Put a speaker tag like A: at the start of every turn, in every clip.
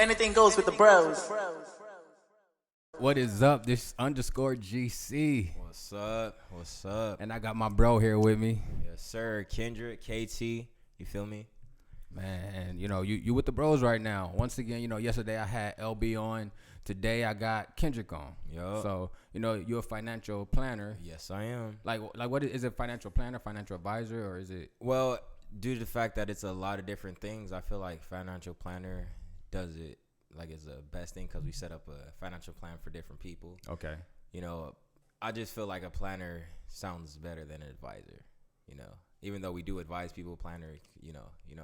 A: Anything goes with the bros.
B: What is up? This underscore GC.
C: What's up? What's up?
B: And I got my bro here with me.
C: Yes, sir. Kendrick, KT. You feel me?
B: Man, you with the bros right now. Once again, yesterday I had LB on. Today I got Kendrick on.
C: Yup.
B: So, you're a financial planner.
C: Yes, I am.
B: Like what is it, financial planner, financial advisor, or is it?
C: Well, due to the fact that it's a lot of different things, I feel like financial planner does it like it's the best thing because we set up a financial plan for different people.
B: Okay.
C: I just feel like a planner sounds better than an advisor. Even though we do advise people, planner, it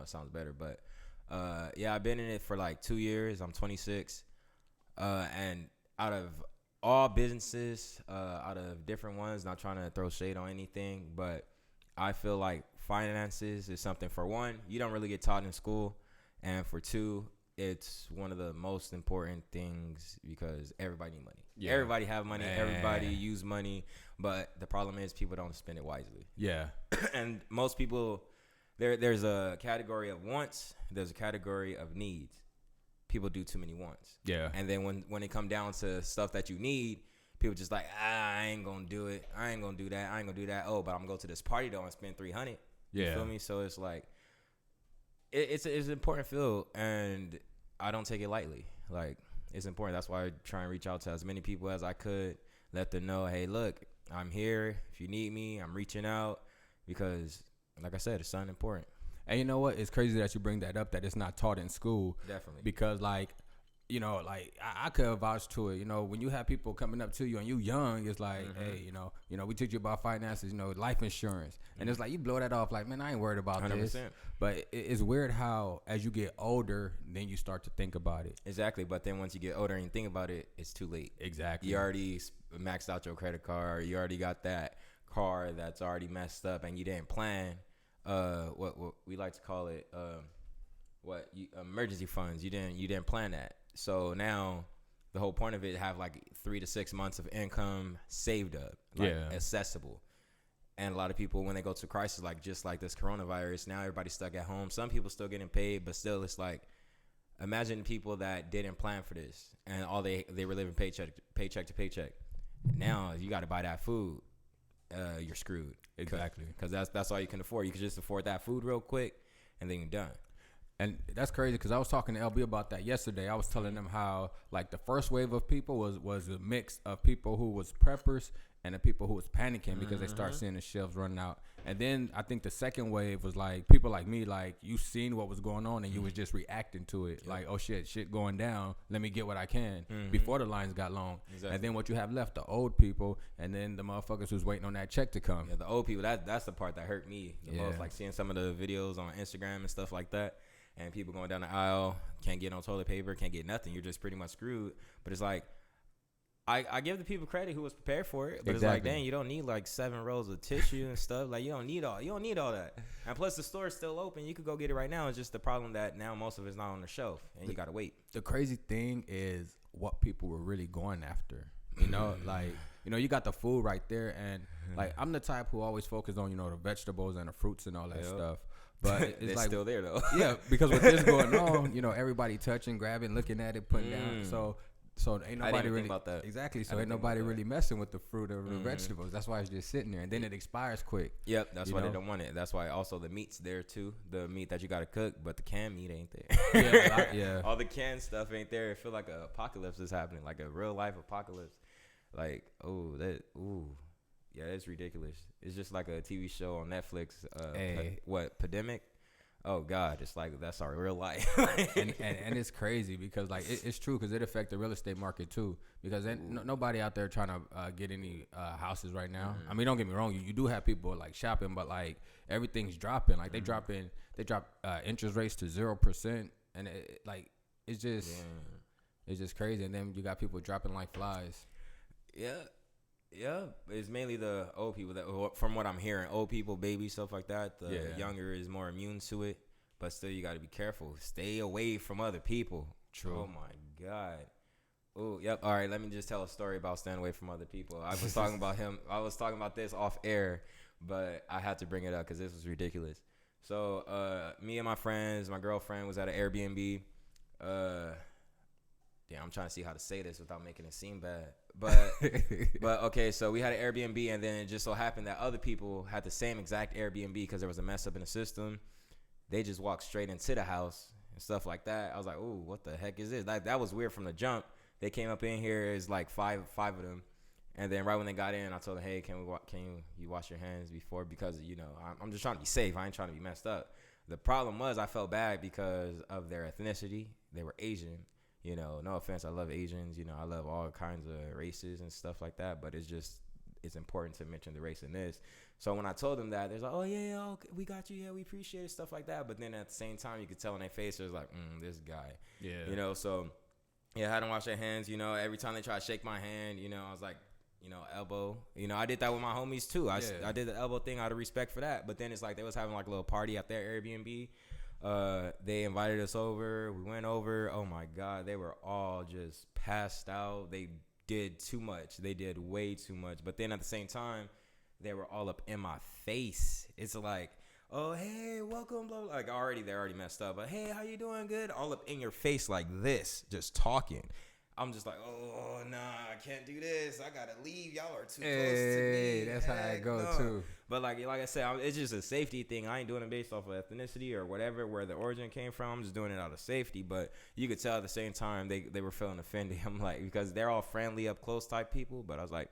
C: sounds better. But yeah, I've been in it for like 2 years. I'm 26, and out of all businesses, out of different ones, not trying to throw shade on anything, but I feel like finances is something, for one, you don't really get taught in school, and for two, it's one of the most important things because everybody need money. Yeah. Everybody have money. Man. Everybody use money. But the problem is people don't spend it wisely.
B: Yeah.
C: And most people, there's a category of wants. There's a category of needs. People do too many wants. Yeah. And then when it come down to stuff that you need, people just like, I ain't going to do it. I ain't going to do that. I ain't going to do that. Oh, but I'm going to go to this party, though, and spend $300. Yeah. You feel me? So it's like, it's an important field, and I don't take it lightly. Like, it's important. That's why I try and reach out to as many people as I could, let them know, hey, look, I'm here. If you need me, I'm reaching out because, like I said, it's something important.
B: And you know what? It's crazy that you bring that up, that it's not taught in school.
C: Definitely.
B: Because, I could vouch to it. When you have people coming up to you and you young, it's like, hey, we teach you about finances, life insurance. And it's like, you blow that off like, man, I ain't worried about 100%. This. But it's weird how as you get older, then you start to think about it.
C: Exactly. But then once you get older and you think about it, it's too late.
B: Exactly.
C: You already maxed out your credit card. You already got that car that's already messed up, and you didn't plan what we like to call it emergency funds. You didn't plan that. So now the whole point of it, have like 3 to 6 months of income saved up, accessible. And a lot of people, when they go to crisis, just like this coronavirus, now everybody's stuck at home. Some people still getting paid, but still it's like, imagine people that didn't plan for this and all they were living paycheck to paycheck. Now you got to buy that food. You're screwed.
B: Exactly.
C: Because that's all you can afford. You can just afford that food real quick and then you're done.
B: And that's crazy because I was talking to LB about that yesterday. I was telling them how the first wave of people was a mix of people who was preppers and the people who was panicking because they start seeing the shelves running out. And then I think the second wave was people like me, you seen what was going on and you was just reacting to it. Yep. Oh shit going down. Let me get what I can before the lines got long. Exactly. And then what you have left, the old people, and then the motherfuckers who's waiting on that check to come.
C: Yeah, the old people, that's the part that hurt me the most. Seeing some of the videos on Instagram and stuff like that. And people going down the aisle, can't get no toilet paper, can't get nothing. You're just pretty much screwed. But it's like, I give the people credit who was prepared for it. But It's like, dang, you don't need 7 rolls of tissue and stuff. You don't need all that. And plus, the store's still open. You could go get it right now. It's just the problem that now most of it's not on the shelf, and you got to wait.
B: The crazy thing is what people were really going after. You got the food right there. And, I'm the type who always focus on, the vegetables and the fruits and all that stuff. But it's
C: still there though.
B: Yeah, because with this going on, everybody touching, grabbing, looking at it, putting down. So ain't nobody really
C: about that.
B: Exactly. So ain't nobody really messing with the fruit or the vegetables. That's why it's just sitting there, and then it expires quick.
C: Yep, that's why they don't want it. That's why also the meat's there too. The meat that you gotta cook, but the canned meat ain't there. Yeah. All the canned stuff ain't there. It feel like a apocalypse is happening, like a real life apocalypse. Yeah, it's ridiculous. It's just like a TV show on Netflix. Pandemic? Oh God, it's like that's our real life.
B: and it's crazy because it's true because it affects the real estate market too. Because nobody out there trying to get any houses right now. I mean, don't get me wrong. You do have people shopping, but everything's dropping. They drop interest rates to 0%, and it's just crazy. And then you got people dropping like flies.
C: Yeah, it's mainly the old people that, from what I'm hearing, old people, babies, stuff like that. The younger is more immune to it, but still you got to be careful. Stay away from other people.
B: True.
C: Oh my God. Oh, yep. All right, let me just tell a story about staying away from other people. I was talking about him. I was talking about this off air, but I had to bring it up because this was ridiculous. So me and my friends, my girlfriend was at an Airbnb. damn, I'm trying to see how to say this without making it seem bad. But okay, so we had an Airbnb, and then it just so happened that other people had the same exact Airbnb because there was a mess up in the system. They just walked straight into the house and stuff like that. I was like, ooh, what the heck is this? That was weird from the jump. They came up in here, it's like five of them. And then right when they got in, I told them, hey, can you wash your hands before? Because, you know, I'm just trying to be safe. I ain't trying to be messed up. The problem was I felt bad because of their ethnicity. They were Asian. You know, no offense, I love Asians. You know, I love all kinds of races and stuff like that. But it's important to mention the race in this. So when I told them that, they're like, oh, yeah, okay, we got you. Yeah, we appreciate it, stuff like that. But then at the same time, you could tell in their face, there's like, this guy. Yeah. You know, so, yeah, I had to wash their hands. You know, every time they try to shake my hand, you know, I was like, you know, elbow. You know, I did that with my homies, too. I did the elbow thing out of respect for that. But then it's like they was having like a little party at their Airbnb. They invited us over. We went over. Oh, my God. They were all just passed out. They did too much. They did way too much. But then at the same time, they were all up in my face. It's like, oh, hey, welcome. Blah, blah. Like, they're already messed up. But, hey, how you doing? Good. All up in your face like this, just talking. I'm just like, oh, nah, I can't do this. I got to leave. Y'all are too close to me.
B: That's how I go, too.
C: But, like I said, it's just a safety thing. I ain't doing it based off of ethnicity or whatever, where the origin came from. I'm just doing it out of safety. But you could tell at the same time they were feeling offended. I'm like, because they're all friendly, up close type people. But I was like,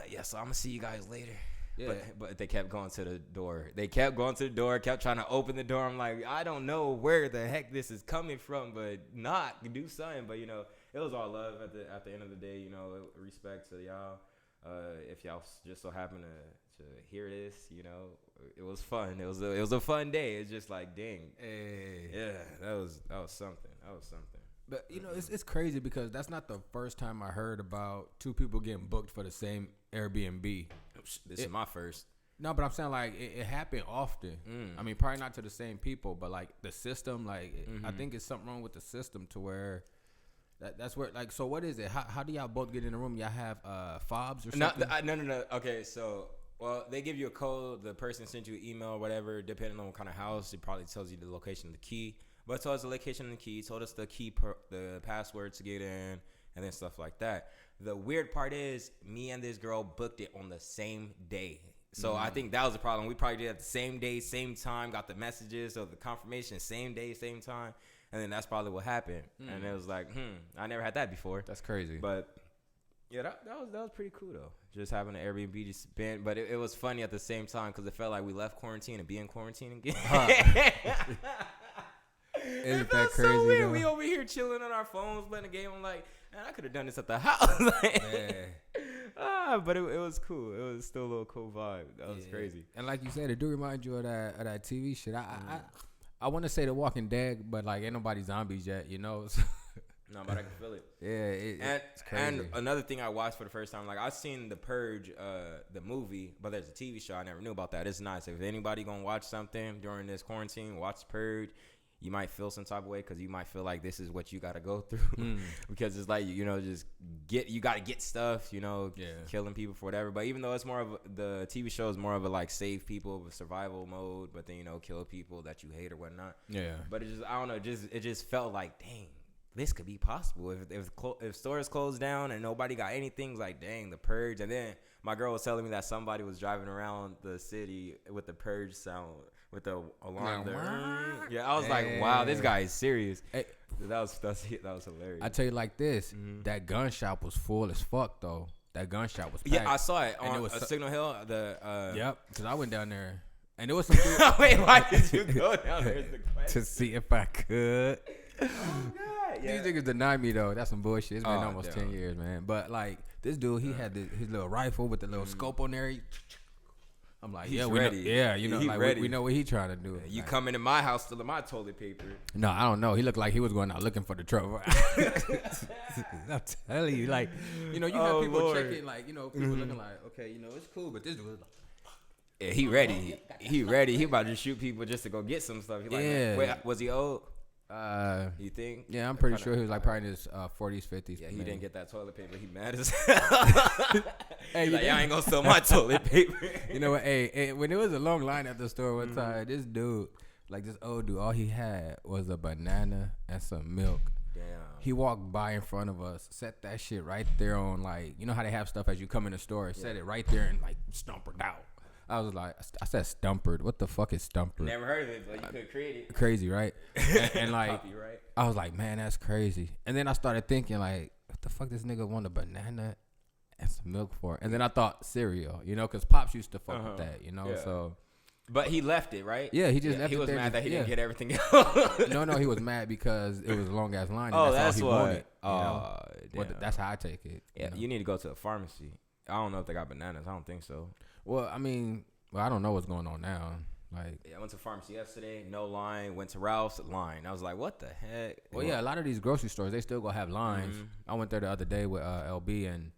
C: yeah, so I'm going to see you guys later. Yeah. But they kept going to the door. Kept trying to open the door. I'm like, I don't know where the heck this is coming from, but do something. But, you know, it was all love at the end of the day, you know, respect to y'all. If y'all just so happen to hear this, you know, it was fun. It was a fun day. It's just like, dang. Hey. Yeah, that was something.
B: But, you know, it's crazy because that's not the first time I heard about two people getting booked for the same Airbnb.
C: This is my first.
B: No, but I'm saying, like, it happened often. I mean, probably not to the same people, but, like, the system, like, I think it's something wrong with the system to where that's where, like, so what is it? How do y'all both get in the room? Y'all have fobs or something?
C: No. Okay, so, well, they give you a code. The person sent you an email or whatever, depending on what kind of house. It probably tells you the location of the key. But it told us the location of the key, told us the the password to get in, and then stuff like that. The weird part is me and this girl booked it on the same day. So I think that was the problem. We probably did it at the same day, same time, got the messages of the confirmation, same day, same time. And then that's probably what happened. And it was like, I never had that before.
B: That's crazy.
C: But yeah, that was pretty cool though. Just having an Airbnb to spend. But it was funny at the same time because it felt like we left quarantine and be in quarantine again. Isn't that crazy? So weird. We over here chilling on our phones, playing a game. I'm like, man, I could have done this at the house. But it was cool. It was still a little cool vibe. That was crazy.
B: And like you said, it do remind you of that TV shit. I want to say The Walking Dead, but like ain't nobody zombies yet, you know.
C: No, but I can feel it.
B: Yeah, it's crazy.
C: And another thing I watched for the first time, like I've seen The Purge, the movie, but there's a TV show. I never knew about that. It's nice. If anybody gonna watch something during this quarantine, watch The Purge. You might feel some type of way because you might feel like this is what you got to go through because it's like, you know, you got to get stuff, you know, killing people for whatever. But even though it's more of the TV show is more of a like save people with survival mode, but then, you know, kill people that you hate or whatnot. Yeah. But I don't know, it just felt like, dang, this could be possible if stores closed down and nobody got anything. Like, dang, The Purge. And then my girl was telling me that somebody was driving around the city with the Purge sound. With the alarm there. Yeah, I was like, wow, this guy is serious. Hey, that was hilarious.
B: I tell you like this, that gun shop was full as fuck, though. That gun shop was packed.
C: Yeah, I saw it on Signal Hill.
B: Yep, because I went down there. And there was some dude.
C: Wait, why did you go down there?
B: To see if I could.
C: Oh, God.
B: Yeah. These niggas denied me, though. That's some bullshit. It's been almost 10 years, man. But, like, this dude, he had his little rifle with the little scope on there. I'm like,
C: he's ready.
B: You know, like we know what he trying to do.
C: You
B: like,
C: come into my house stealing my toilet paper.
B: No, I don't know. He looked like he was going out looking for the trouble. I'm telling you, like, you know, you have people checking, like, you know, people looking like, okay, you know, it's cool, but this dude was like,
C: yeah, he ready. He ready. He about to shoot people just to go get some stuff. He like, wait, was he old? You think?
B: Yeah, I'm pretty sure he was like probably in his 40s, 50s.
C: Yeah, he didn't get that toilet paper. He mad as hell. Hey, like, y'all ain't gonna steal my toilet paper.
B: You know what? Hey, when there was a long line at the store one time, this dude, like this old dude, all he had was a banana and some milk.
C: Damn.
B: He walked by in front of us, set that shit right there on, like, you know how they have stuff as you come in the store, set it right there and like stumpered out. I was like, I said stumpered. What the fuck is stumpered?
C: Never heard of it, but you could create it.
B: Crazy, right? And like,
C: Copyright.
B: I was like, man, that's crazy. And then I started thinking, like, what the fuck this nigga want a banana and some milk for? And then I thought cereal, you know, because Pops used to fuck with that, you know, so.
C: But he left it, right?
B: Yeah, he just left it.
C: He was
B: there
C: mad that he didn't get everything else.
B: No, he was mad because it was a long ass line.
C: And
B: that's all he wanted.
C: Well,
B: that's how I take it.
C: Yeah, you need to go to a pharmacy. I don't know if they got bananas. I don't think so.
B: Well, I mean, I don't know what's going on now. Like,
C: yeah, I went to pharmacy yesterday, no line. Went to Ralph's, line. I was like, what the heck?
B: Well, yeah, a lot of these grocery stores, they still gonna have lines. I went there the other day with LB, and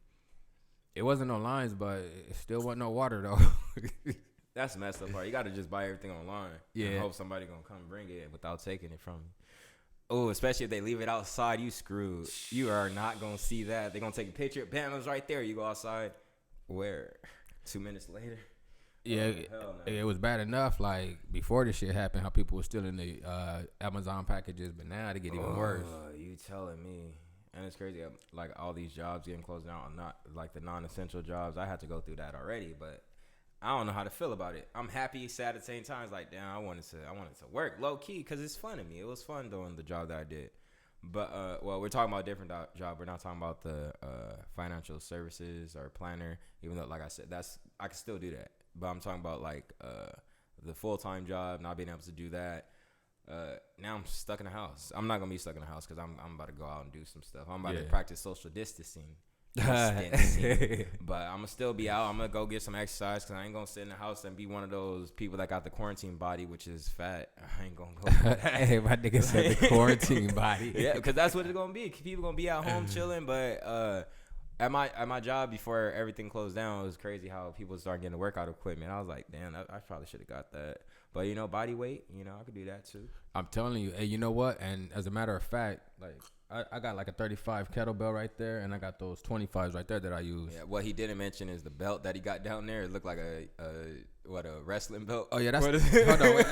B: it wasn't no lines, but it still wasn't no water though.
C: That's the messed up part. You got to just buy everything online.
B: Yeah.
C: And hope somebody going to come bring it without taking it from you. Oh, especially if they leave it outside, you screwed. You are not going to see that. They're going to take a picture. Bam, it was right there. You go outside. Where? 2 minutes later?
B: Yeah, it was bad enough, like, before this shit happened, how people were stealing the Amazon packages, but now they get even worse.
C: You telling me. And it's crazy. Like, all these jobs getting closed down, not like the non-essential jobs. I had to go through that already, but I don't know how to feel about it. I'm happy, sad at the same time. It's like, damn, I wanted to work low key because it's fun to me. It was fun doing the job that I did. But well, we're talking about a different job. We're not talking about the financial services or planner. Even though, like I said, I can still do that. But I'm talking about like the full time job, not being able to do that. Now I'm stuck in the house. I'm not gonna be stuck in the house because I'm about to go out and do some stuff. I'm about to practice social distancing. But I'm gonna still be out. I'm gonna go get some exercise because I ain't gonna sit in the house and be one of those people that got the quarantine body, which is fat. I ain't gonna go for that.
B: Hey, my nigga said the quarantine body.
C: Yeah, because that's what it's gonna be. People gonna be at home chilling. But at my job before everything closed down, it was crazy how people started getting the workout equipment. I was like, damn, I probably should have got that. But body weight, I could do that too.
B: I'm telling you, hey, you know what? And as a matter of fact, like, I got like a 35 kettlebell right there, and I got those 25s right there that I use.
C: Yeah, what he didn't mention is the belt that he got down there. It looked like a wrestling belt.
B: Oh yeah, that's. Hold on, wait.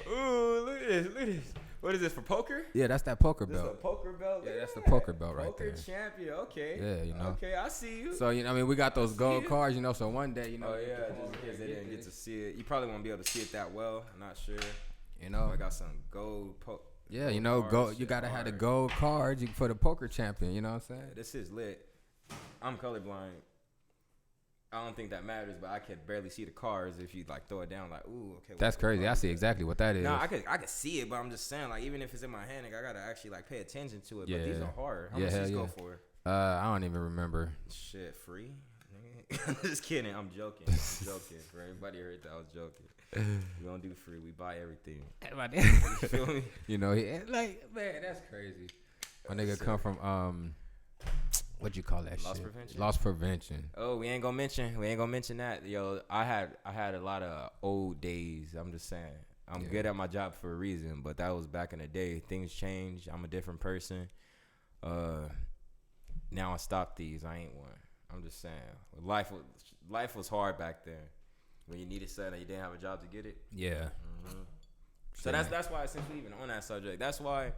C: Ooh, look at this. What is this, for poker?
B: Yeah, that's that poker belt.
C: This is a poker belt?
B: Yeah, that's the poker belt right there.
C: Poker champion, okay.
B: Yeah,
C: Okay, I see you.
B: So, we got those gold cards, so one day,
C: Oh, yeah, just in case they didn't get to see it. You probably won't be able to see it that well. I'm not sure. I got some gold
B: yeah, gold. You got to have the gold cards for the poker champion, you know what I'm saying?
C: This is lit. I'm colorblind. I don't think that matters, but I can barely see the cards if you throw it down ooh, okay.
B: That's crazy. I see exactly what that is.
C: No, I could see it, but I'm just saying even if it's in my hand, I gotta actually pay attention to it. Yeah. But these are hard. How much does this go for?
B: I don't even remember.
C: Shit, free? I'm just kidding. I'm joking. For everybody who heard that, I was joking. We don't do free. We buy everything. You feel me?
B: Man, that's crazy. My nigga come from what you call that shit?
C: Prevention?
B: Loss prevention.
C: Oh, we ain't gonna mention that. Yo, I had a lot of old days. I'm just saying. I'm good at my job for a reason, but that was back in the day. Things changed. I'm a different person. Now I stopped these. I ain't one. I'm just saying. Life was hard back then. When you needed something and you didn't have a job to get it.
B: Yeah.
C: Mm-hmm. So that's why, since we even on that subject, that's why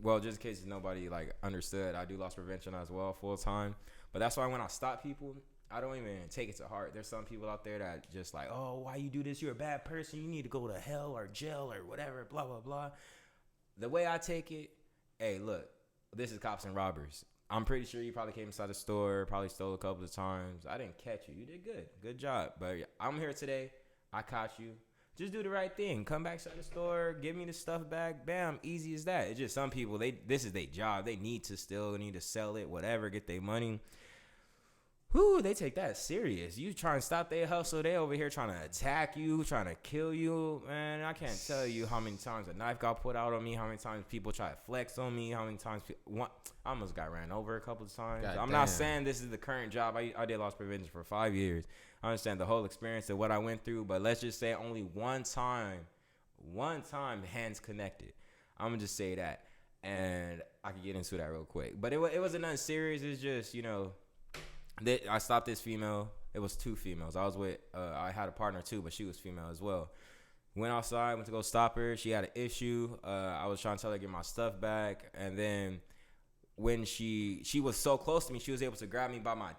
C: well, just in case nobody understood, I do loss prevention as well full time. But that's why when I stop people, I don't even take it to heart. There's some people out there that just oh, why you do this? You're a bad person. You need to go to hell or jail or whatever, blah, blah, blah. The way I take it, hey, look, this is cops and robbers. I'm pretty sure you probably came inside the store, probably stole a couple of times. I didn't catch you. You did good. Good job. But I'm here today. I caught you. Just do the right thing. Come back to the store. Give me the stuff back. Bam. Easy as that. It's just some people, this is their job. They need to steal. They need to sell it, whatever, get their money. Whoo, they take that serious. You try and stop their hustle. They over here trying to attack you, trying to kill you. Man, I can't tell you how many times a knife got put out on me, how many times people try to flex on me, how many times I almost got ran over a couple of times. I'm not saying this is the current job. I did loss prevention for 5 years. I understand the whole experience of what I went through, but let's just say only one time hands connected. I'm going to just say that. And I can get into that real quick. But it wasn't nothing serious. It's just, I stopped this female. It was two females. I was with, I had a partner too, but she was female as well. Went outside, went to go stop her. She had an issue. I was trying to tell her to get my stuff back, and then when she was so close to me, she was able to grab me by my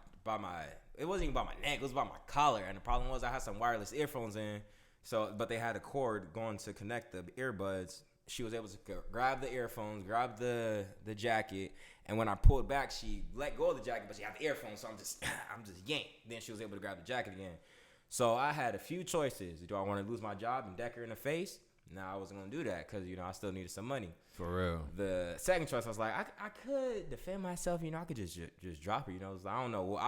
C: it wasn't even by my neck, it was by my collar. And the problem was I had some wireless earphones in, but they had a cord going to connect the earbuds. She was able to grab the earphones, grab the jacket, and when I pulled back, she let go of the jacket, but she had the earphones, so I'm just yanked. Then she was able to grab the jacket again. So I had a few choices. Do I want to lose my job and deck her in the face? No, I wasn't going to do that because, I still needed some money.
B: For real.
C: The second choice, I was like, I could defend myself. I could just drop her. I don't know.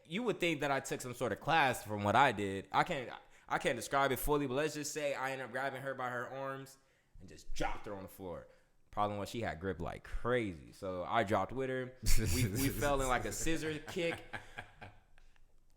C: You would think that I took some sort of class from what I did. I can't describe it fully, but let's just say I ended up grabbing her by her arms and just dropped her on the floor. Problem was she had grip like crazy. So I dropped with her. We fell in like a scissor kick.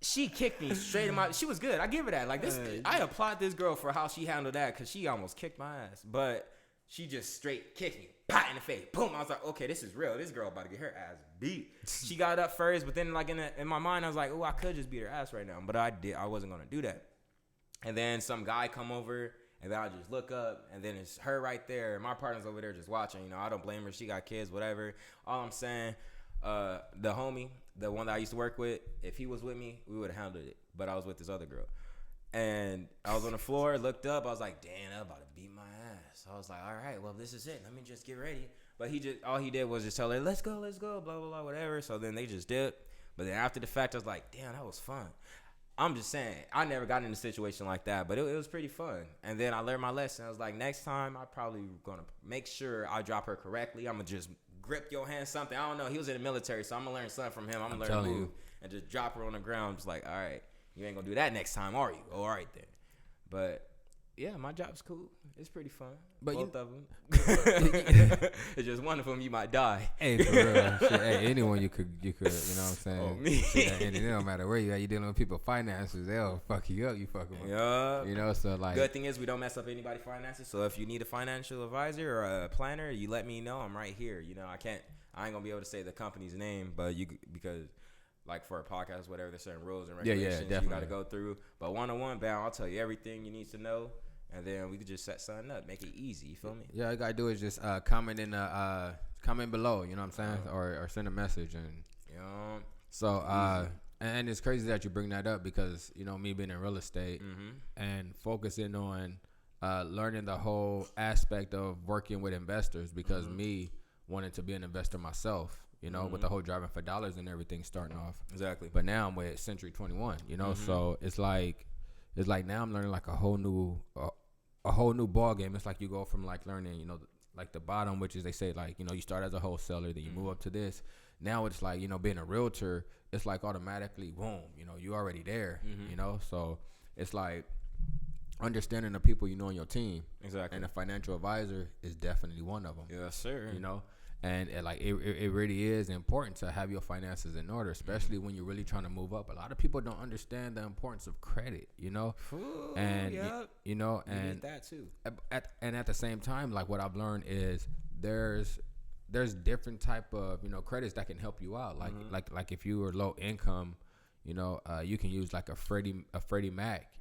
C: She kicked me straight in my. She was good. I give her that. Like this, I applaud this girl for how she handled that because she almost kicked my ass. But she just straight kicked me, pat in the face, boom. I was like, okay, this is real. This girl about to get her ass beat. She got up first, but then like in my mind, I was like, oh, I could just beat her ass right now, but I wasn't gonna do that. And then some guy come over, and then I just look up, and then it's her right there. My partner's over there just watching. I don't blame her. She got kids, whatever. All I'm saying, the homie, the one that I used to work with, if he was with me, we would have handled it. But I was with this other girl. And I was on the floor, looked up. I was like, damn, I'm about to beat my ass. I was like, all right, well, this is it. Let me just get ready. But all he did was just tell her, let's go, blah, blah, blah, whatever. So then they just dipped. But then after the fact, I was like, damn, that was fun. I'm just saying, I never got in a situation like that, but it was pretty fun. And then I learned my lesson. I was like, next time, I'm probably going to make sure I drop her correctly. I'm going to just grip your hand, something. I don't know. He was in the military, so I'm going to learn something from him. I'm going to learn to move and just drop her on the ground. Just like, all right, you ain't going to do that next time, are you? Oh, all right then. But yeah, my job's cool. It's pretty fun. But both of them. It's just one of them you might die.
B: Hey, for real. Shit, hey, anyone you could, you know what I'm saying?
C: Oh, me.
B: Shit, and it don't matter where you at. You dealing with people finances, they'll fuck you up. You fucking with.
C: Yeah.
B: So like.
C: Good thing is we don't mess up anybody's finances. So if you need a financial advisor or a planner, you let me know. I'm right here. I ain't gonna be able to say the company's name, but because. Like for a podcast, whatever, there's certain rules and regulations you got to go through. But one-on-one, bam, I'll tell you everything you need to know, and then we could just set something up, make it easy. You feel me? Yeah,
B: all you gotta do is just comment below. You know what I'm saying, or send a message, and so and it's crazy that you bring that up because me being in real estate and focusing on learning the whole aspect of working with investors because me wanting to be an investor myself. With the whole driving for dollars and everything starting off. Exactly. But now I'm with Century 21, so it's like now I'm learning like a whole new ball game. It's like you go from like learning, like the bottom, which is they say like, you start as a wholesaler, then you move up to this. Now it's like, being a realtor, it's like automatically, boom, you already there, so it's like understanding the people on your team. Exactly. And a financial advisor is definitely one of them.
C: Yes, sir.
B: And like it really is important to have your finances in order, especially when you're really trying to move up. A lot of people don't understand the importance of credit,
C: Ooh,
B: and
C: yep.
B: And
C: that too.
B: At the same time, like what I've learned is there's different type of credits that can help you out. Like if you are low income, you can use like a Freddie Mac,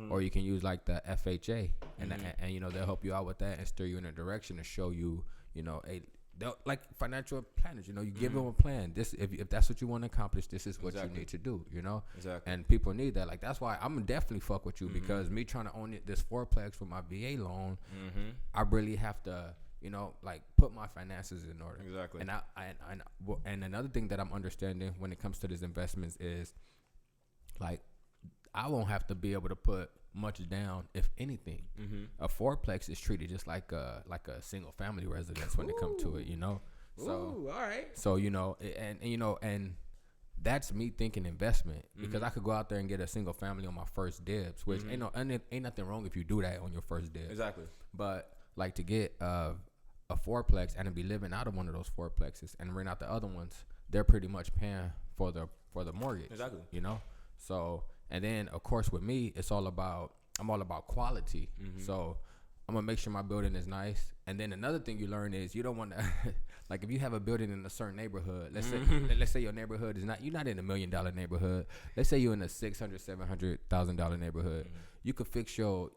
B: or you can use like the FHA, and they'll help you out with that and steer you in a direction to show you, like financial planners, you give them a plan. This, if that's what you want to accomplish, this is what you need to do, Exactly. And people need that. Like that's why I'm definitely fuck with you because me trying to own this fourplex for my VA loan, I really have to, like put my finances in order. Exactly. And another thing that I'm understanding when it comes to these investments is, like, I won't have to be able to put much down, if anything. A fourplex is treated just like a single family residence when it comes to it, So,
C: ooh, all right.
B: So and that's me thinking investment because I could go out there and get a single family on my first dibs, which ain't nothing wrong if you do that on your first dibs. Exactly. But like to get a fourplex and to be living out of one of those fourplexes and rent out the other ones, they're pretty much paying for the mortgage. Exactly. So. And then, of course, with me, I'm all about quality. So I'm gonna make sure my building is nice. And then another thing you learn is you don't want to like if you have a building in a certain neighborhood. Let's say your neighborhood is not, you're not in $1 million neighborhood. Let's say you're in a $600,000-$700,000 neighborhood. You could fix your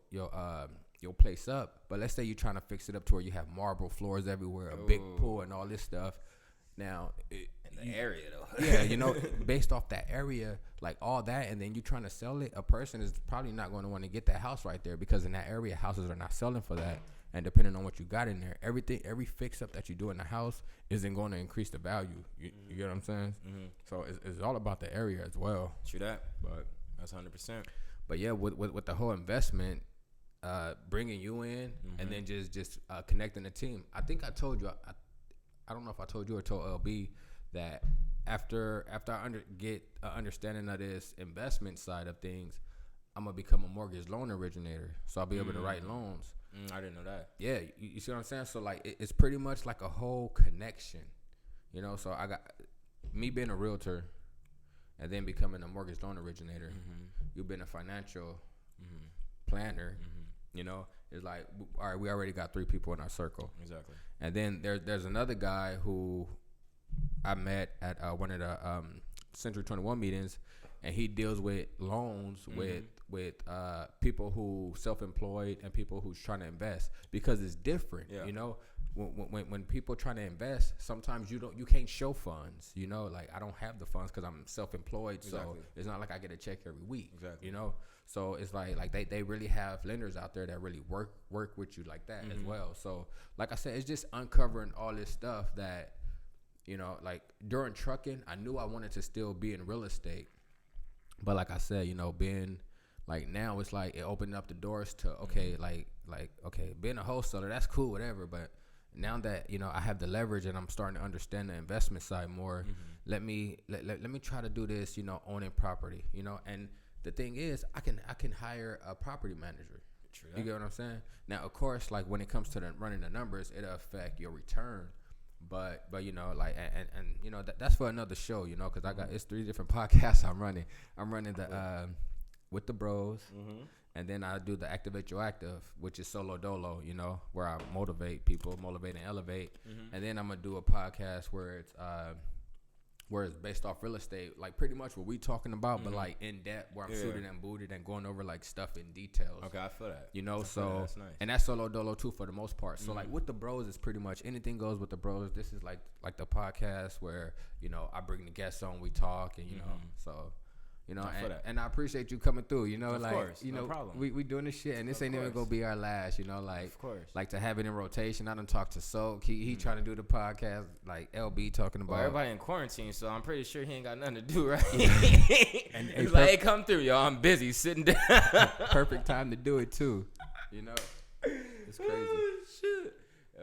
B: place up, but let's say you're trying to fix it up to where you have marble floors everywhere, a big pool, and all this stuff. Now,
C: the area though.
B: Yeah, you know, based off that area, like all that, and then you trying to sell it, a person is probably not going to want to get that house right there because in that area, houses are not selling for that. And depending on what you got in there, every fix up that you do in the house isn't going to increase the value. You get what I'm saying? Mm-hmm. So it's all about the area as well.
C: True that, but that's 100%.
B: But yeah, with the whole investment, bringing you in, and then just connecting the team. I think I told you. I don't know if I told you or told LB that after I get an understanding of this investment side of things, I'm gonna become a mortgage loan originator. So I'll be able to write loans.
C: I didn't know that. Yeah,
B: you see what I'm saying? So like it's pretty much like a whole connection, you know. So I got me being a realtor, and then becoming a mortgage loan originator. You've been a financial planner. You know, it's like, all right, we already got 3 people in our circle.
C: Exactly.
B: And then there's another guy who I met at one of the Century 21 meetings, and he deals with loans with people who self-employed and people who's trying to invest, because it's different. You know, when people trying to invest, sometimes you can't show funds. You know, like I don't have the funds because I'm self-employed, so it's not like I get a check every week. You know, so it's like they really have lenders out there that really work with you like that as well. So like I said, it's just uncovering all this stuff that, you know, like during trucking, I knew I wanted to still be in real estate, but like I said, you know, being like now it's like it opened up the doors to okay, okay, being a wholesaler, that's cool, whatever, but now that, you know, I have the leverage and I'm starting to understand the investment side more, let me try to do this, you know, owning property, you know. And the thing is, I can hire a property manager. True. You get what I'm saying? Now, of course, like when it comes to running the numbers, it'll affect your return. But you know, like and you know that's for another show, you know, because it's 3 different podcasts I'm running. I'm running the witDAbros, and then I do the Activate Your Active, which is solo dolo, you know, where I motivate people, motivate and elevate. And then I'm gonna do a podcast where it's based off real estate, like pretty much what we talking about, but like in depth, where I'm suited and booted and going over like stuff in details.
C: Okay, I feel that.
B: You know,
C: so that's nice.
B: And that's solo dolo too for the most part. So like with the bros, it's pretty much anything goes with the bros. This is like the podcast where, you know, I bring the guests on, we talk, and you know, so. You know, and I appreciate you coming through. You know,
C: of
B: like
C: course,
B: you know,
C: problem.
B: we doing this shit, and this ain't even gonna be our last. You know, like
C: of course,
B: like to have it in rotation. I done talked to Soak. He trying to do the podcast. Like LB talking about
C: everybody in quarantine, so I'm pretty sure he ain't got nothing to do, right?
B: And
C: he's like, hey, come through, y'all. I'm busy sitting down.
B: Perfect time to do it too. You know, it's crazy.
C: Oh, shit.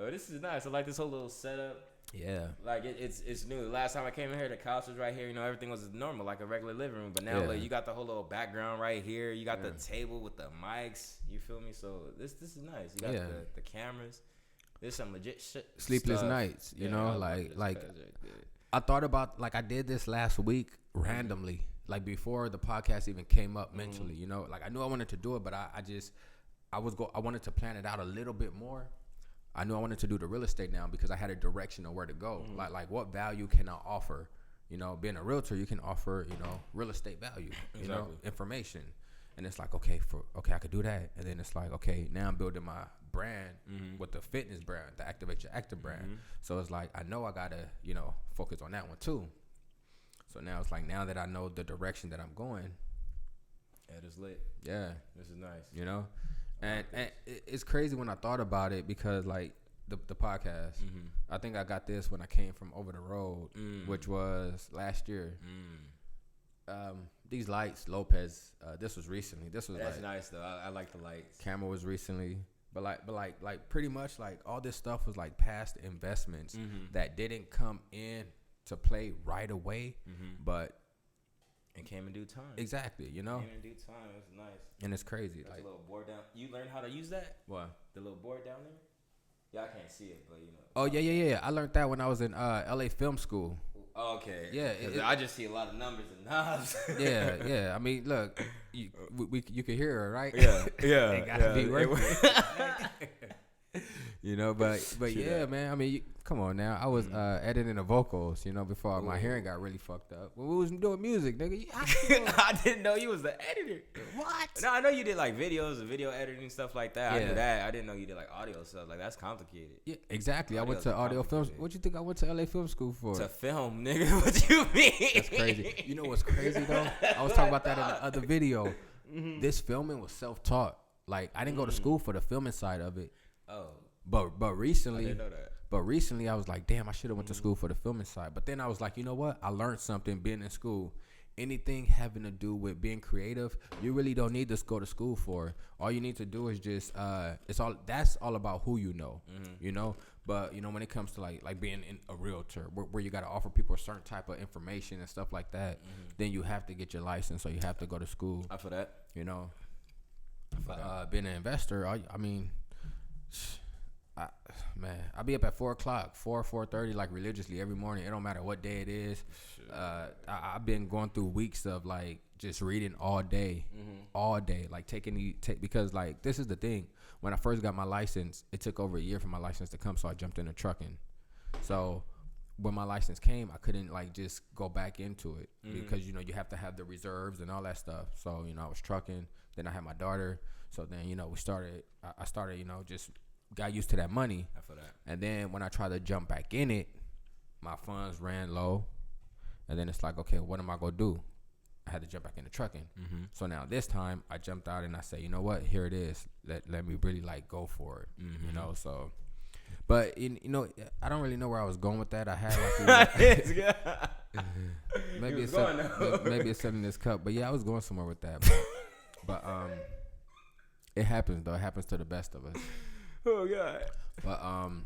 C: Oh, this is nice. I like this whole little setup.
B: Yeah,
C: like it's new. The last time I came in here, the couch was right here. You know, everything was normal, like a regular living room. But now, like, you got the whole little background right here. You got the table with the mics. You feel me? So this is nice. You got the cameras. There's some legit shit.
B: Sleepless
C: stuff.
B: Nights. You know, like I thought about, like, I did this last week randomly, like before the podcast even came up mentally. You know, like I knew I wanted to do it, but I wanted to plan it out a little bit more. I knew I wanted to do the real estate now because I had a direction of where to go. Like what value can I offer? You know, being a realtor, you can offer, you know, real estate value, you know, information. And it's like, okay, I could do that. And then it's like, okay, now I'm building my brand with the fitness brand, the Activate Your Active brand. So it's like, I know I got to, you know, focus on that one too. So now it's like, now that I know the direction that I'm going.
C: It is lit.
B: Yeah.
C: This is nice.
B: You know? And it's crazy when I thought about it because, like, the podcast, I think I got this when I came from over the road, which was last year. These lights, Lopez, this was recently. That's like,
C: nice, though. I like the lights.
B: Camera was recently. But like pretty much, like, all this stuff was, like, past investments that didn't come in to play right away, but...
C: It came in due time.
B: Exactly, you know?
C: It came in due time. It was nice.
B: And it's crazy.
C: There's
B: like
C: a little board down. You learned how to use that?
B: What?
C: The little board down there? Yeah, I can't see it, but you know.
B: Oh, yeah. I learned that when I was in LA Film School.
C: Oh, okay.
B: Yeah,
C: I just see a lot of numbers and knobs.
B: yeah. I mean, look, you can hear her, right?
C: Yeah.
B: It gotta be working. You know, but yeah, man. I mean, come on now. I was editing the vocals, you know, before my hearing got really fucked up. When we was doing music, nigga.
C: I didn't know you was the editor.
B: What?
C: No, I know you did like videos and video editing stuff like that.
B: Yeah.
C: I knew that. I didn't know you did like audio stuff. Like that's complicated.
B: Yeah, exactly. I went to audio films. What you think I went to LA Film School for?
C: To film, nigga. What you mean?
B: That's crazy. You know what's crazy though? I was talking about that in the other video. This filming was self-taught. Like I didn't go to school for the filming side of it.
C: Oh.
B: But recently,
C: I didn't know that.
B: But recently, I was like, damn, I should have went to school for the filming side. But then I was like, you know what? I learned something being in school. Anything having to do with being creative, you really don't need to go to school for. All you need to do is just that's all about who you know, you know. But you know, when it comes to like being in a realtor, where you got to offer people a certain type of information and stuff like that, then you have to get your license, so you have to go to school.
C: I feel that.
B: You know, but being an investor, I mean. I be up at 4:30, like religiously every morning. It don't matter what day it is. I've been going through weeks of like just reading all day, like because like this is the thing. When I first got my license, it took over a year for my license to come, so I jumped into trucking. So when my license came, I couldn't like just go back into it because you know you have to have the reserves and all that stuff. So you know I was trucking. Then I had my daughter. So then you know I started you know just got used to that money.
C: I feel that.
B: And then when I tried to jump back in it, my funds ran low. And then it's like, okay, what am I going to do? I had to jump back into trucking. So now this time I jumped out and I said, you know what? Here it is. Let me really like go for it. You know, so. But, you know, I don't really know where I was going with that. I had like maybe it's something in this cup. But yeah, I was going somewhere with that. But it happens though. It happens to the best of us.
C: Oh God.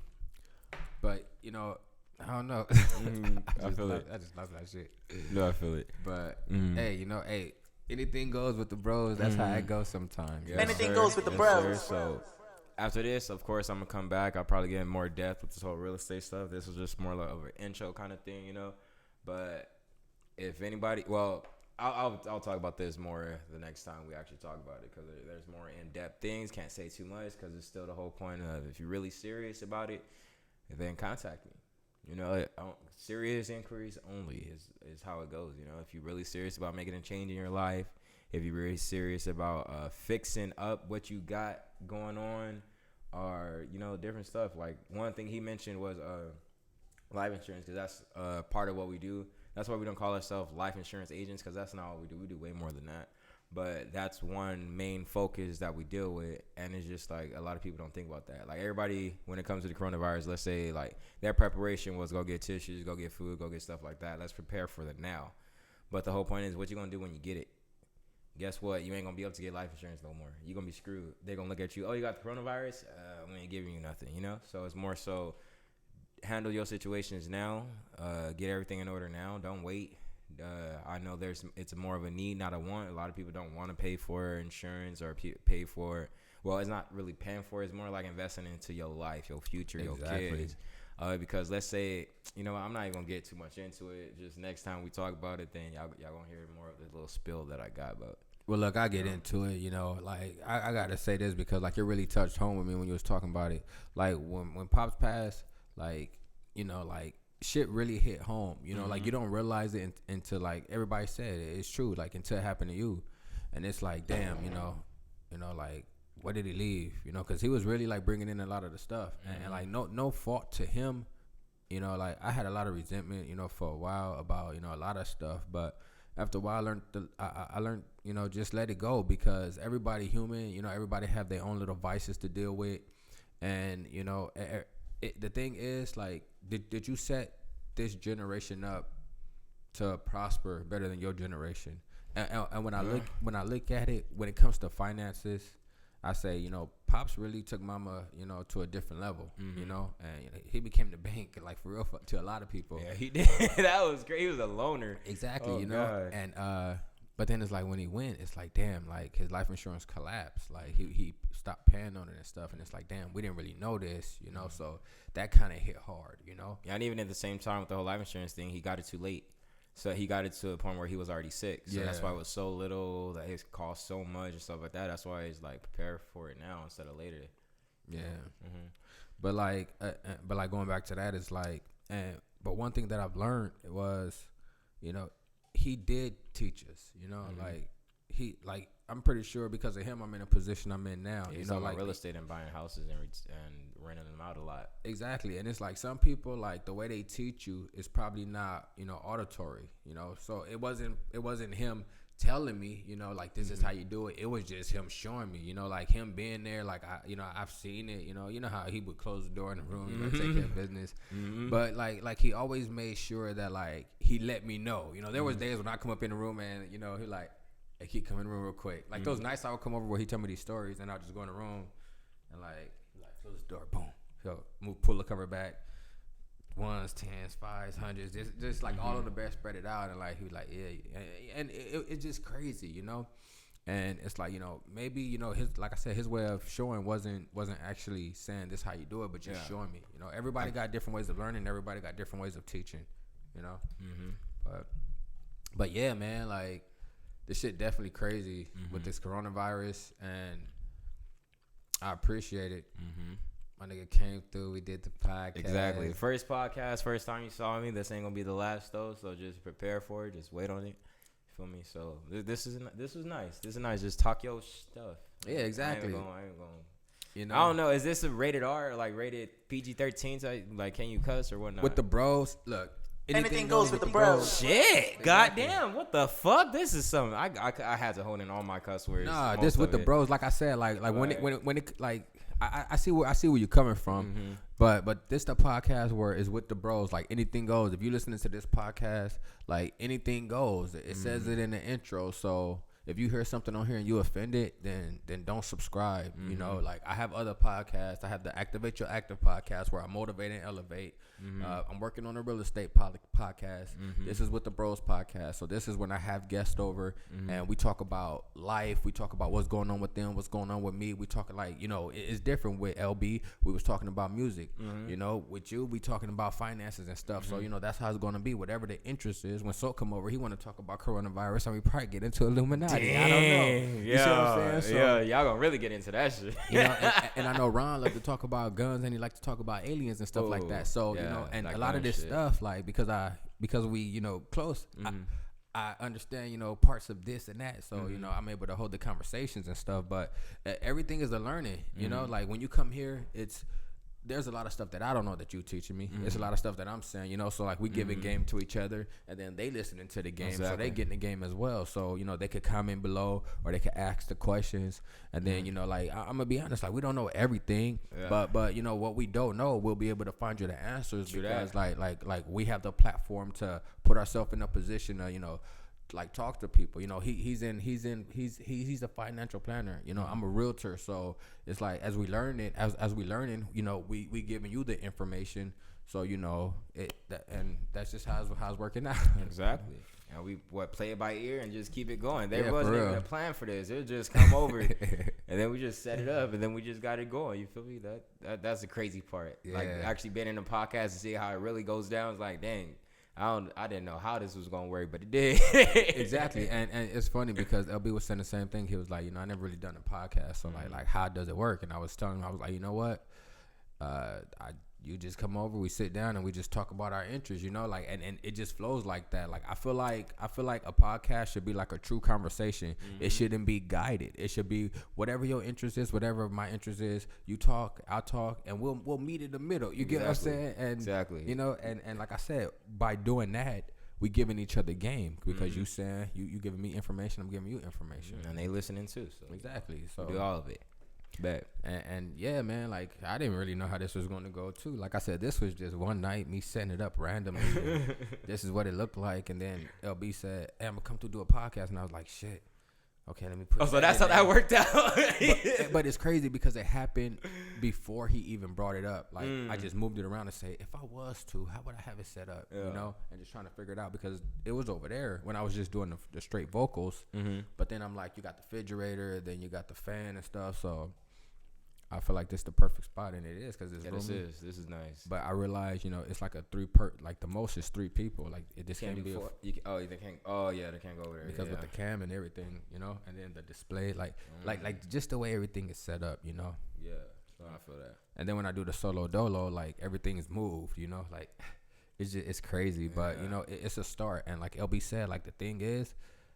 B: But you know, I don't know. I just love that shit.
C: No, I feel it.
B: But hey, you know, anything goes with the bros. That's how it goes sometimes.
C: Yes,
A: anything goes with the bros.
C: So after this, of course, I'm gonna come back. I'll probably get in more depth with this whole real estate stuff. This was just more like of an intro kind of thing, you know. But if anybody, well. I'll talk about this more the next time we actually talk about it because there's more in-depth things. Can't say too much because it's still the whole point of if you're really serious about it, then contact me. You know, serious inquiries only is how it goes. You know, if you're really serious about making a change in your life, if you're really serious about fixing up what you got going on, or you know, different stuff. Like one thing he mentioned was life insurance because that's part of what we do. That's why we don't call ourselves life insurance agents because that's not what we do. We do way more than that. But that's one main focus that we deal with. And it's just like a lot of people don't think about that. Like everybody, when it comes to the coronavirus, let's say like their preparation was go get tissues, go get food, go get stuff like that. Let's prepare for the now. But the whole point is what you're going to do when you get it. Guess what? You ain't going to be able to get life insurance no more. You're going to be screwed. They're going to look at you. Oh, you got the coronavirus? We ain't giving you nothing, you know? So it's more so handle your situations now, get everything in order now. Don't wait. I know it's more of a need, not a want. A lot of people don't want to pay for insurance or pay for. Well, it's not really paying for it. It's more like investing into your life, your future, your kids. Because let's say, you know, I'm not even gonna get too much into it. Just next time we talk about it, then y'all gonna hear more of this little spill that I got about.
B: Well, look, I get into it, you know, like I gotta say this because like it really touched home with me when you was talking about it. Like when Pops passed. Like, you know, like shit really hit home, you know, like you don't realize it until like everybody said it's true, like until it happened to you. And it's like, damn, you know, like what did he leave? You know, because he was really like bringing in a lot of the stuff and like no fault to him. You know, like I had a lot of resentment, you know, for a while about, you know, a lot of stuff. But after a while I learned, you know, just let it go because everybody human, you know, everybody have their own little vices to deal with. And, you know, the thing is, like, did you set this generation up to prosper better than your generation? And when I look at it, when it comes to finances, I say, you know, Pops really took Mama, you know, to a different level, you know, and you know, he became the bank, like for real, to a lot of people.
C: Yeah, he did. That was great. He was a loner.
B: Exactly, you know, God. And But then it's like when he went, it's like, damn, like his life insurance collapsed. Like he stopped paying on it and stuff. And it's like, damn, we didn't really know this, you know? So that kind of hit hard, you know?
C: Yeah, and even at the same time with the whole life insurance thing, he got it too late. So he got it to a point where he was already sick. So that's why it was so little, that it cost so much and stuff like that. That's why he's like, prepare for it now instead of later.
B: Yeah. But like going back to that is like, but one thing that I've learned was, you know, he did teach us, you know, like I'm pretty sure because of him, I'm in a position I'm in now.
C: Yeah,
B: you know,
C: like
B: like
C: real estate and buying houses and renting them out a lot.
B: Exactly. And it's like some people, like the way they teach you is probably not, you know, auditory, you know, so it wasn't him telling me, you know, like this is how you do it. It was just him showing me, you know, like him being there, like I've seen it, you know how he would close the door in the room, you know, take care of business. But like he always made sure that like he let me know, you know, there was days when I come up in the room and, you know, he like, hey, keep coming in the room real quick. Like those nights I would come over where he tell me these stories and I'll just go in the room and like close the door, boom, he'll pull the cover back. Ones, tens, fives, hundreds, just like all of the best spread it out, and like he was like, yeah, and it's just crazy, you know. And it's like, you know, maybe, you know, his, like I said, his way of showing wasn't actually saying this how you do it, but just showing me, you know, everybody got different ways of learning, everybody got different ways of teaching, you know. But yeah, man, like this shit definitely crazy with this coronavirus, and I appreciate it. My nigga came through. We did the podcast.
C: Exactly. First podcast, first time you saw me. This ain't gonna be the last though. So just prepare for it. Just wait on it. You feel me? So this was nice. This is nice. Just talk your stuff.
B: Yeah, exactly.
C: I ain't gonna.
B: You know,
C: I don't know. Is this a rated R or like rated PG-13? So like, can you cuss or whatnot?
B: with the bros, look.
A: Anything goes with the bros.
C: Shit. Goddamn. What the fuck? This is something. I had to hold in all my cuss words.
B: Nah, this with the bros. Like I said, like when it like. I see where you're coming from, but this the podcast where it's with the bros. Like anything goes. If you listening to this podcast, like anything goes. It says it in the intro. So if you hear something on here and you offended, then don't subscribe. You know, like I have other podcasts. I have the Activate Your Active podcast where I motivate and elevate. I'm working on a real estate podcast. This is with the Bros podcast. So this is when I have guests over and we talk about life. We talk about what's going on with them, what's going on with me. We talk like, you know, it's different with LB. We was talking about music. You know, with you, we talking about finances and stuff. So, you know, that's how it's going to be. Whatever the interest is. When So come over, he want to talk about coronavirus and we probably get into Illuminati.
C: Damn.
B: I don't know. You see what I'm saying? So,
C: yeah, y'all gonna really get into that shit.
B: You know, and I know Ron like to talk about guns and he like to talk about aliens and stuff like that. So, you know, and a lot of this stuff, like because we, you know, close, I understand, you know, parts of this and that. So, you know, I'm able to hold the conversations and stuff. But everything is a learning, you know, like when you come here, there's a lot of stuff that I don't know that you teaching me. There's a lot of stuff that I'm saying, you know, so like we giving game to each other and then they listening to the game. So they getting the game as well. So, you know, they could comment below or they could ask the questions. And then, you know, like I'm gonna be honest, like we don't know everything, but you know, what we don't know, we'll be able to find you the answers because like we have the platform to put ourselves in a position to, you know, like talk to people. You know, he's a financial planner. You know, I'm a realtor, so it's like as we learn it, as we learning, you know, we giving you the information. So you know and that's just how it's working out.
C: Exactly. And we play it by ear and just keep it going. There wasn't even a plan for this. It just come over, and then we just set it up, and then we just got it going. You feel me? That's the crazy part. Yeah. Like actually being in the podcast and see how it really goes down. It's like, dang. I didn't know how this was gonna work, but it did.
B: Exactly, and it's funny because LB was saying the same thing. He was like, you know, I never really done a podcast, so like how does it work? And I was telling him, I was like, you know what, you just come over, we sit down, and we just talk about our interests, you know, like, and it just flows like that. Like I feel like a podcast should be like a true conversation. It shouldn't be guided. It should be whatever your interest is, whatever my interest is. You talk, I'll talk, and we'll meet in the middle. You get what I'm saying? And you know, and like I said, by doing that, we giving each other game because you saying you giving me information, I'm giving you information,
C: and they listening too. So
B: exactly, so
C: we do all of it. Bet.
B: And yeah, man, like I didn't really know how this was going to go too. Like I said, this was just one night me setting it up randomly. This is what it looked like, and then LB said, "Hey, I'm gonna come to do a podcast," and I was like, "Shit, okay, let me put.
C: Oh, so that's how that worked out.
B: but it's crazy because it happened before he even brought it up. Like I just moved it around to say, if I was to, how would I have it set up? You know, and just trying to figure it out because it was over there when I was just doing the straight vocals. But then I'm like, you got the refrigerator, then you got the fan and stuff. So I feel like this is the perfect spot, and it is because it's roomy.
C: This is nice.
B: But I realize, you know, it's like like the most is 3 people. Like it just can't be.
C: They can't go over there
B: because with the cam and everything, you know, and then the display, like just the way everything is set up, you know.
C: Yeah, I feel that.
B: And then when I do the solo dolo, like everything is moved, you know, like it's crazy, but you know, it's a start. And like LB said, like the thing is,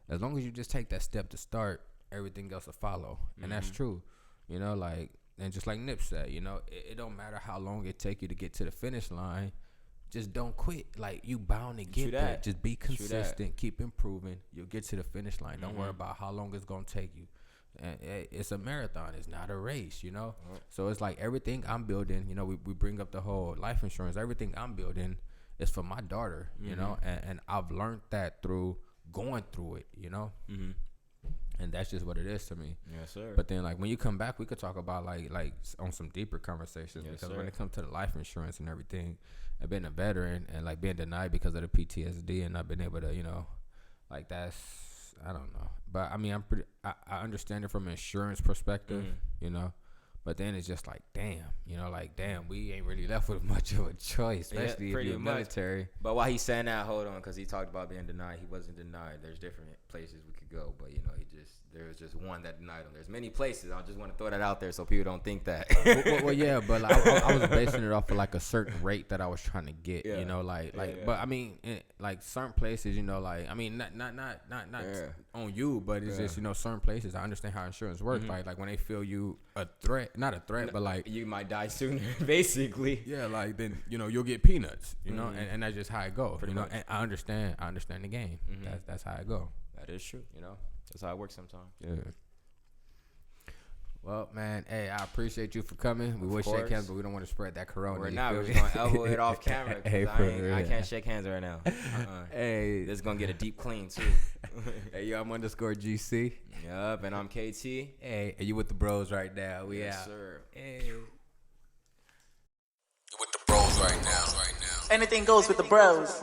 B: as long as you just take that step to start, everything else will follow, and that's true, you know, like. And just like Nip said, you know, it don't matter how long it take you to get to the finish line. Just don't quit. Like, you bound to get there. Just be consistent. Keep improving. You'll get to the finish line. Don't worry about how long it's going to take you. And it's a marathon. It's not a race, you know. So it's like everything I'm building, you know, we bring up the whole life insurance. Everything I'm building is for my daughter, you know. And I've learned that through going through it, you know. And that's just what it is to me.
C: Yes, sir.
B: But then, like, when you come back, we could talk about, like on some deeper conversations. Yes, because when it comes to the life insurance and everything, and being a veteran and, like, being denied because of the PTSD and not being able to, you know, like, that's, I don't know. But, I mean, I understand it from an insurance perspective, you know. But then it's just like, damn, you know, like, damn, we ain't really left with much of a choice, especially if you're military.
C: But while he's saying that, hold on, because he talked about being denied. He wasn't denied. There's different places we could go, but, you know, there was just one that denied him. There's many places. I just want to throw that out there so people don't think that.
B: well, yeah, but like, I was basing it off of, like, a certain rate that I was trying to get, you know, like, but, I mean, like, certain places, you know, like, I mean, not on you, but it's just, you know, certain places, I understand how insurance works. Like, when they feel you a threat, not a threat, but like
C: you might die sooner, basically.
B: Yeah, like then you know you'll get peanuts, you know, and that's just how it goes. You know, and I understand the game. That's how it go.
C: That is true. You know, that's how it works sometimes.
B: Yeah. Well, man, hey, I appreciate you for coming. We would shake hands, but we don't want to spread that corona.
C: We're not. We're just gonna elbow it off camera. Hey, I can't shake hands right now.
B: Hey,
C: this is gonna get a deep clean too.
B: Hey, yo, I'm _GC.
C: Yup, and I'm KT.
B: Hey, and you with the bros right now? We
C: yes,
B: out.
C: Sir.
B: Hey, you
A: with the bros right now. Anything goes with the bros.